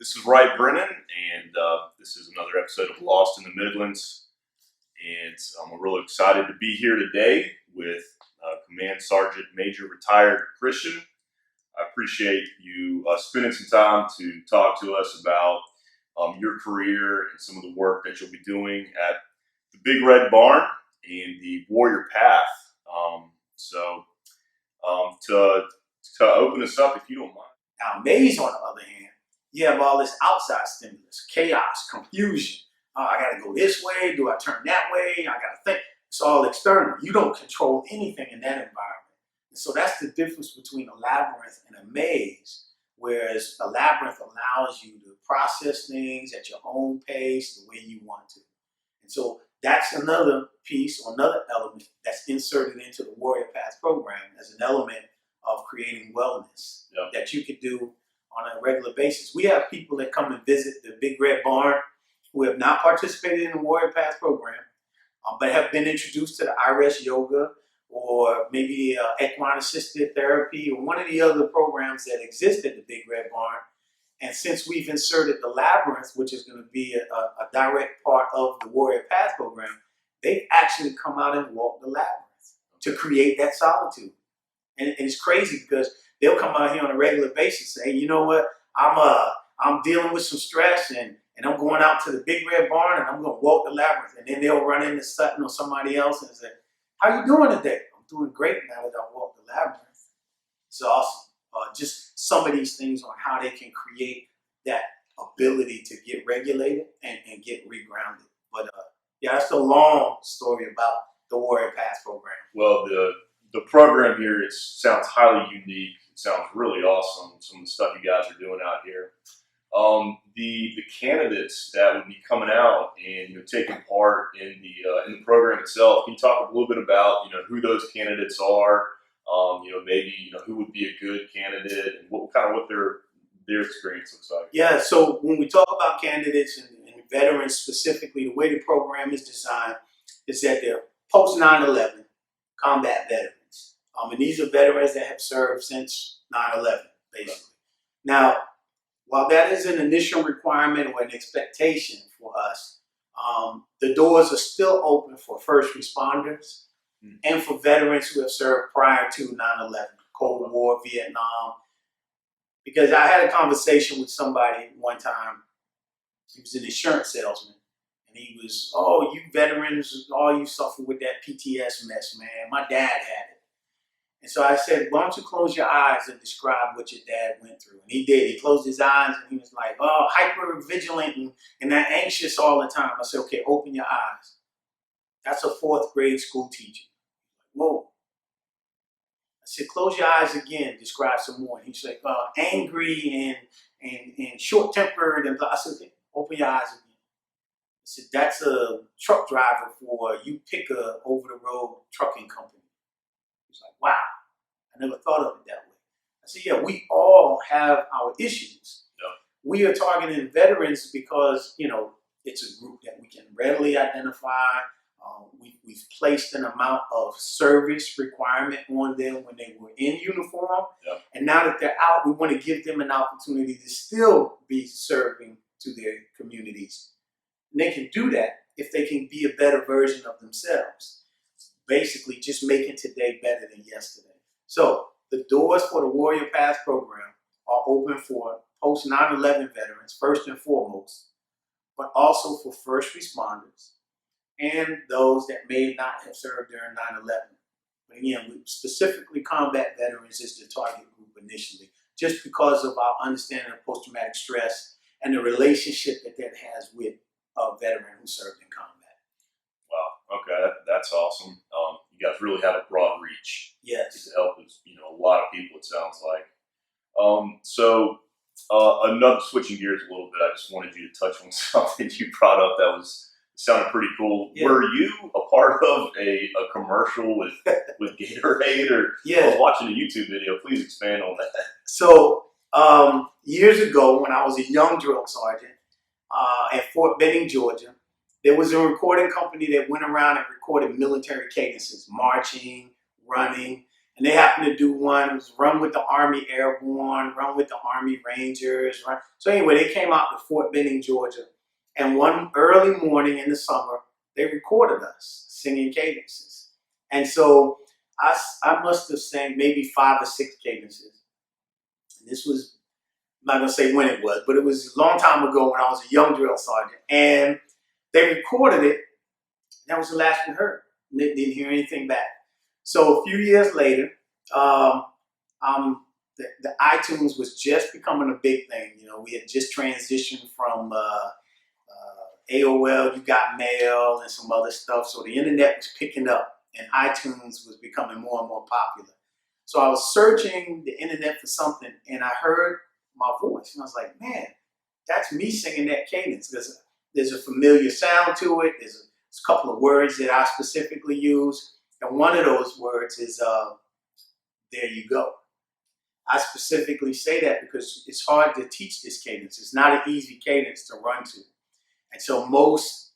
This is Wright Brennan, and this is another episode of Lost in the Midlands. And I'm really excited to be here today with Command Sergeant Major Retired Christian. I appreciate you spending some time to talk to us about your career and some of the work that you'll be doing at the Big Red Barn and the Warrior PATHH. To open us up, if you don't mind. Now, Maze, on the other hand, you have all this outside stimulus, chaos, confusion. I got to go this way. Do I turn that way? I got to think. It's all external. You don't control anything in that environment. And so that's the difference between a labyrinth and a maze, whereas a labyrinth allows you to process things at your own pace, the way you want to. And so that's another piece or another element that's inserted into the Warrior PATHH program as an element of creating wellness that you could do on a regular basis. We have people that come and visit the Big Red Barn who have not participated in the Warrior PATHH program, but have been introduced to the IRS yoga or maybe equine assisted therapy or one of the other programs that exist at the Big Red Barn. And since we've inserted the labyrinth, which is going to be a direct part of the Warrior PATHH program, they've actually come out and walked the labyrinth to create that solitude. And it's crazy because they'll come out here on a regular basis and say, you know what, I'm dealing with some stress and I'm going out to the Big Red Barn and I'm going to walk the labyrinth. And then they'll run into Sutton or somebody else and say, how you doing today? I'm doing great now that I walked the labyrinth. It's awesome. Just some of these things on how they can create that ability to get regulated and get regrounded. But yeah, that's a long story about the Warrior PATHH program. Well, the program here, it sounds highly unique. It sounds really awesome, some of the stuff you guys are doing out here. The candidates that would be coming out and taking part in the program itself, can you talk a little bit about who those candidates are? Maybe who would be a good candidate and what their experience looks like. Yeah, so when we talk about candidates and veterans specifically, the way the program is designed is that they're post 9/11 combat veterans. And these are veterans that have served since 9/11, basically. Now, while that is an initial requirement or an expectation for us, the doors are still open for first responders and for veterans who have served prior to 9/11, Cold War, Vietnam. Because I had a conversation with somebody one time. He was an insurance salesman. And he was, oh, you veterans, all you suffer with that PTS mess, man. My dad had it. And so I said, why don't you close your eyes and describe what your dad went through? And he did. He closed his eyes and he was like, oh, hyper vigilant and that anxious all the time. I said, okay, open your eyes. That's a 4th grade school teacher. Whoa. I said, close your eyes again, describe some more. And he's like, angry and short-tempered. And I said, okay, open your eyes again. I said, that's a truck driver for you pick a over-the-road trucking company. He's like, wow, I never thought of it that way. I said, yeah, we all have our issues. Yeah. We are targeting veterans because, it's a group that we can readily identify. We've placed an amount of service requirement on them when they were in uniform. Yeah. And now that they're out, we want to give them an opportunity to still be serving to their communities. And they can do that if they can be a better version of themselves. Basically, just making today better than yesterday. So the doors for the Warrior PATHH program are open for post 9/11 veterans, first and foremost, but also for first responders and those that may not have served during 9/11. But again, specifically combat veterans is the target group initially, just because of our understanding of post-traumatic stress and the relationship that has with a veteran who served in combat. Wow. Okay, that's awesome. You guys really have a broad reach. Yes. To help a lot of people, it sounds like. Another switching gears a little bit, I just wanted you to touch on something you brought up that sounded pretty cool. Yeah. Were you a part of a commercial with Gatorade or? Yeah. I was watching a YouTube video. Please expand on that. So years ago, when I was a young drill sergeant at Fort Benning, Georgia, there was a recording company that went around and recorded military cadences, marching, running, And they happened to do one. It was Run with the Army Airborne, Run with the Army Rangers. Run. So anyway, they came out to Fort Benning, Georgia. And one early morning in the summer, they recorded us singing cadences. And so I must have sang maybe 5 or 6 cadences. And this was, I'm not going to say when it was, but it was a long time ago when I was a young drill sergeant. And they recorded it. That was the last we heard. Didn't hear anything back. So a few years later, the iTunes was just becoming a big thing. You know, we had just transitioned from AOL, You Got Mail, and some other stuff. So the internet was picking up, and iTunes was becoming more and more popular. So I was searching the internet for something, and I heard my voice, and I was like, man, that's me singing that cadence. There's a familiar sound to it. There's a couple of words that I specifically use. And one of those words is, there you go. I specifically say that because it's hard to teach this cadence. It's not an easy cadence to run to. And so most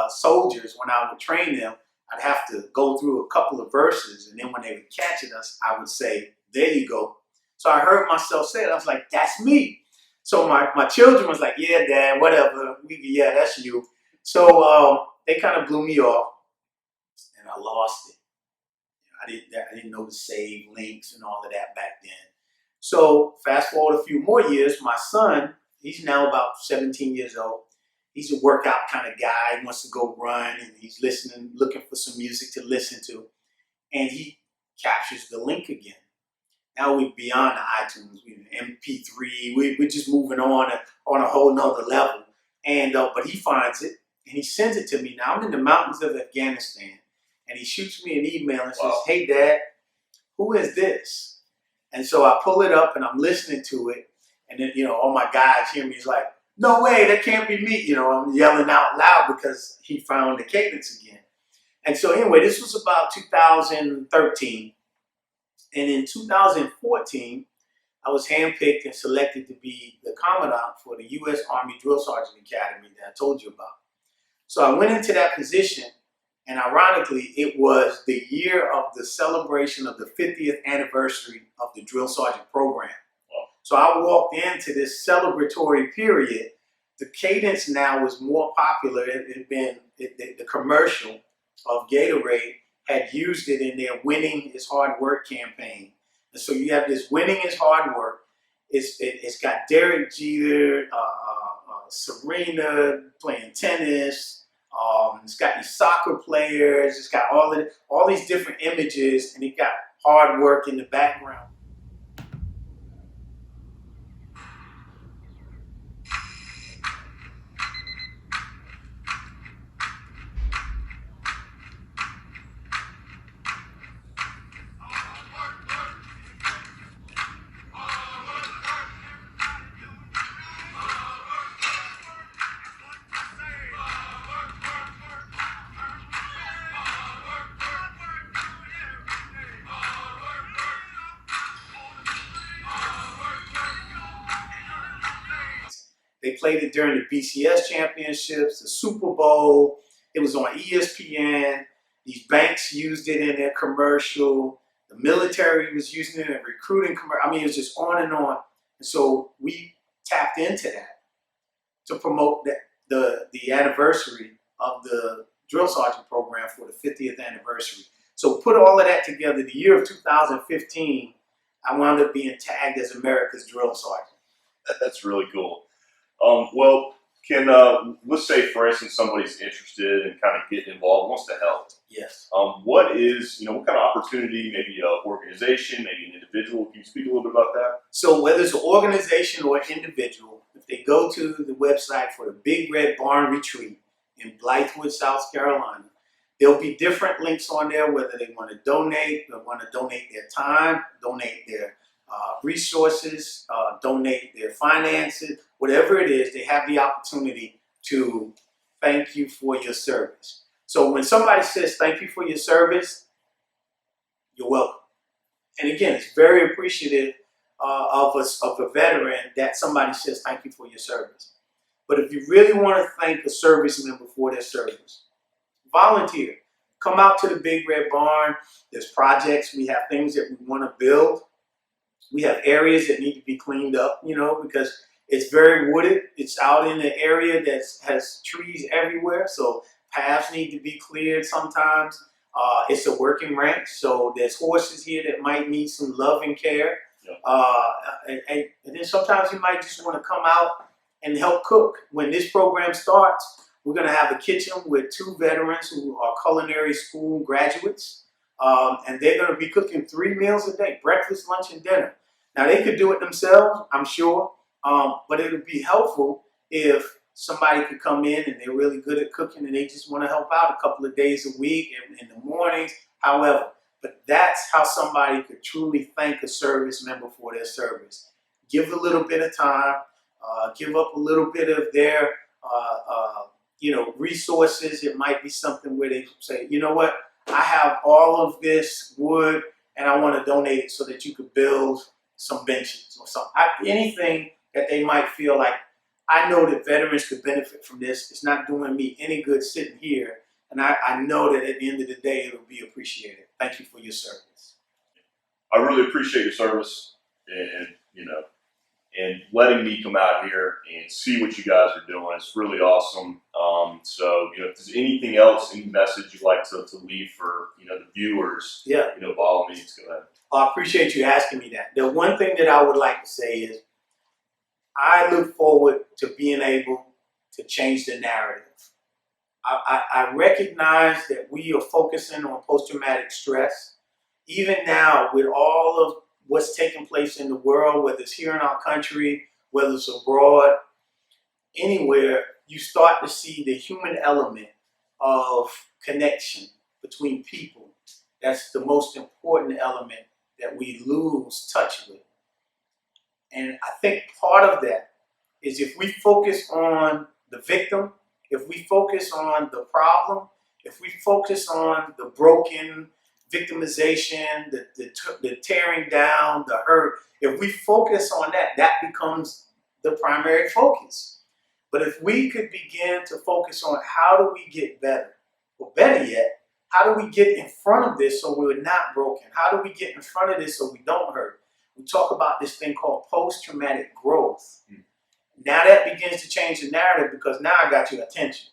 soldiers, when I would train them, I'd have to go through a couple of verses. And then when they would catch it, I would say, there you go. So I heard myself say it. I was like, that's me. So my children was like, yeah, Dad, whatever. Yeah, that's you. So they kind of blew me off, and I lost it. I didn't know the save links and all of that back then. So fast forward a few more years, my son, he's now about 17 years old. He's a workout kind of guy. He wants to go run, and he's listening, looking for some music to listen to. And he captures the link again. Now we're beyond the iTunes, we're MP3. We're just moving on a whole nother level. And but he finds it, and he sends it to me. Now I'm in the mountains of Afghanistan, and he shoots me an email and says, hey, Dad, who is this? And so I pull it up, and I'm listening to it. And then, you know, all my guys hear me. He's like, no way, that can't be me. You know, I'm yelling out loud because he found the cadence again. And so anyway, this was about 2013. And in 2014, I was handpicked and selected to be the Commandant for the U.S. Army Drill Sergeant Academy that I told you about. So I went into that position, and ironically, it was the year of the celebration of the 50th anniversary of the Drill Sergeant program. So I walked into this celebratory period. The cadence now was more popular. It had been the commercial of Gatorade had used it in their Winning is Hard Work campaign. And so you have this Winning is Hard Work. It's got Derek Jeter, Serena playing tennis. It's got these soccer players. It's got all these different images, and it got hard work in the background. They played it during the BCS championships, the Super Bowl. It was on ESPN. These banks used it in their commercial. The military was using it in recruiting commercial. I mean, it was just on and on. And so we tapped into that to promote the anniversary of the drill sergeant program for the 50th anniversary. So put all of that together, the year of 2015, I wound up being tagged as America's drill sergeant. That's really cool. Well, can let's say, for instance, somebody's interested and kind of getting involved, wants to help. Yes. What kind of opportunity, maybe an organization, maybe an individual? Can you speak a little bit about that? So whether it's an organization or an individual, if they go to the website for the Big Red Barn Retreat in Blythewood, South Carolina, there'll be different links on there, whether they want to donate, they want to donate their time, donate their resources, donate their finances, whatever it is, they have the opportunity to thank you for your service. So when somebody says thank you for your service, you're welcome. And again, it's very appreciative of a veteran that somebody says thank you for your service. But if you really want to thank a service member for their service, volunteer. come out to the Big Red Barn. There's projects. We have things that we want to build. We have areas that need to be cleaned up, you know, because it's very wooded. It's out in an area that has trees everywhere, so paths need to be cleared sometimes. It's a working ranch, so there's horses here that might need some love and care. And then sometimes you might just want to come out and help cook. When this program starts, we're going to have a kitchen with 2 veterans who are culinary school graduates. And they're going to be cooking 3 meals a day, breakfast, lunch, and dinner. Now, they could do it themselves, I'm sure, but it would be helpful if somebody could come in and they're really good at cooking and they just want to help out a couple of days a week in the mornings, however. But that's how somebody could truly thank a service member for their service. Give a little bit of time, give up a little bit of their resources. It might be something where they say, you know what, I have all of this wood and I want to donate it so that you could build some benches or something. Anything that they might feel like, I know that veterans could benefit from this. It's not doing me any good sitting here. And I know that at the end of the day, it'll be appreciated. Thank you for your service. I really appreciate your service and letting me come out here and see what you guys are doing. It's really awesome. So, if there's anything else, any message you'd like to leave for, the viewers, Yeah. By all means, go ahead. I appreciate you asking me that. The one thing that I would like to say is I look forward to being able to change the narrative. I recognize that we are focusing on post-traumatic stress. Even now, with all of what's taking place in the world, whether it's here in our country, whether it's abroad, anywhere, you start to see the human element of connection between people. That's the most important element that we lose touch with. And I think part of that is if we focus on the victim, if we focus on the problem, if we focus on the broken victimization, the tearing down, the hurt, if we focus on that, that becomes the primary focus. But if we could begin to focus on how do we get better, or better yet, how do we get in front of this so we're not broken? How do we get in front of this so we don't hurt? We talk about this thing called post-traumatic growth. Now that begins to change the narrative because now I got your attention.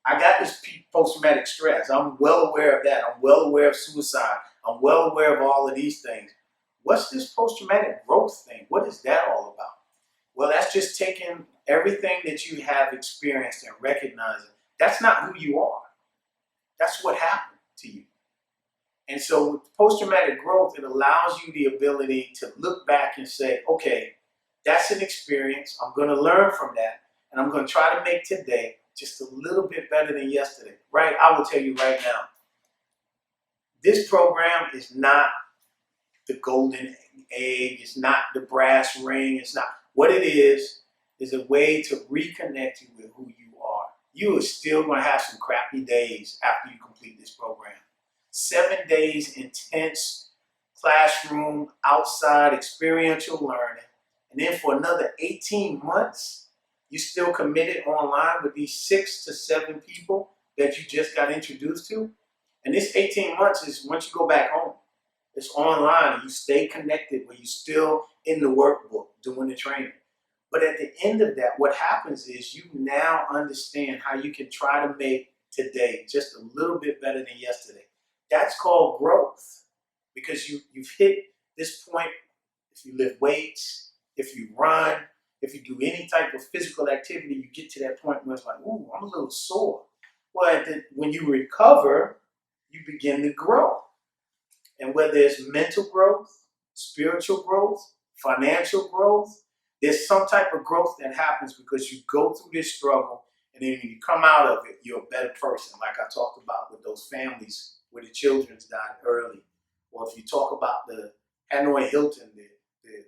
I got this post-traumatic stress. I'm well aware of that. I'm well aware of suicide. I'm well aware of all of these things. What's this post-traumatic growth thing? What is that all about? Well, that's just taking everything that you have experienced and recognizing that's not who you are. That's what happened to you. And so with post-traumatic growth, it allows you the ability to look back and say, okay, that's an experience. I'm going to learn from that. And I'm going to try to make today just a little bit better than yesterday. Right? I will tell you right now, this program is not the golden egg. It's not the brass ring. It's not. What it is a way to reconnect you with who you are. You are still going to have some crappy days after you complete this program. 7 days intense classroom, outside experiential learning. And then for another 18 months, you still committed online with these 6 to 7 people that you just got introduced to. And this 18 months is once you go back home. It's online and you stay connected where you're still in the workbook doing the training. But at the end of that, what happens is you now understand how you can try to make today just a little bit better than yesterday. That's called growth because you've hit this point. If you lift weights, if you run, if you do any type of physical activity, you get to that point where it's like, ooh, I'm a little sore. Well, when you recover, you begin to grow. And whether it's mental growth, spiritual growth, financial growth, there's some type of growth that happens because you go through this struggle and then when you come out of it, you're a better person. Like I talked about with those families where the children died early. Or if you talk about the Hanoi Hilton, the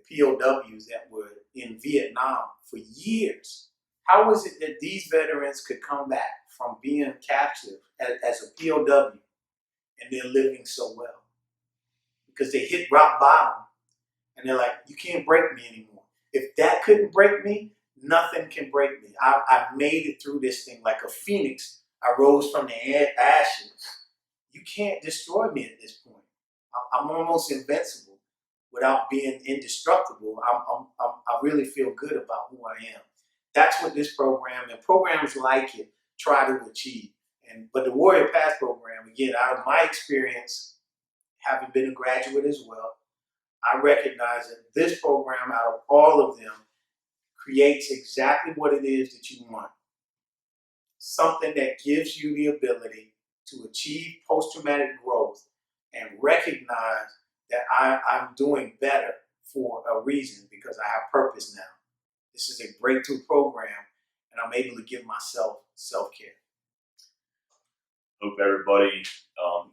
POWs that were in Vietnam for years. How is it that these veterans could come back from being captured as a POW and they're living so well? Because they hit rock bottom and they're like, you can't break me anymore. If that couldn't break me, nothing can break me. I made it through this thing like a phoenix. I rose from the ashes. you can't destroy me at this point. I'm almost invincible without being indestructible. I really feel good about who I am. That's what this program and programs like it try to achieve. But the Warrior PATHH program, again, out of my experience, having been a graduate as well, I recognize that this program, out of all of them, creates exactly what it is that you want. Something that gives you the ability to achieve post-traumatic growth and recognize that I'm doing better for a reason, because I have purpose now. This is a breakthrough program, and I'm able to give myself self-care. Hope everybody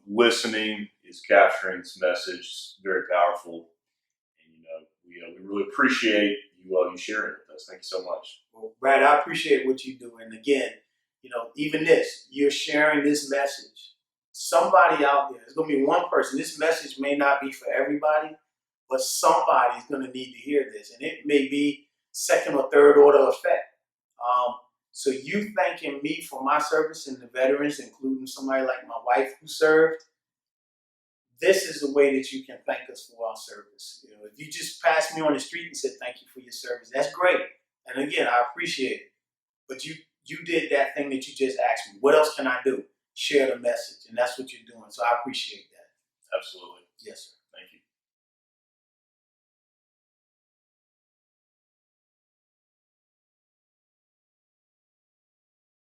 listening is capturing this message. It's very powerful, and we really appreciate you sharing it with us. Thank you so much. Well, Brad, I appreciate what you do, and again, even this, you're sharing this message. Somebody out there, there's going to be one person. This message may not be for everybody, but somebody's going to need to hear this, and it may be second or third order effect. So you thanking me for my service and the veterans, including somebody like my wife who served, this is the way that you can thank us for our service. If you just passed me on the street and said thank you for your service, that's great. And again, I appreciate it. But you did that thing that you just asked me. What else can I do? Share the message, and that's what you're doing. So I appreciate that. Absolutely. Yes, sir.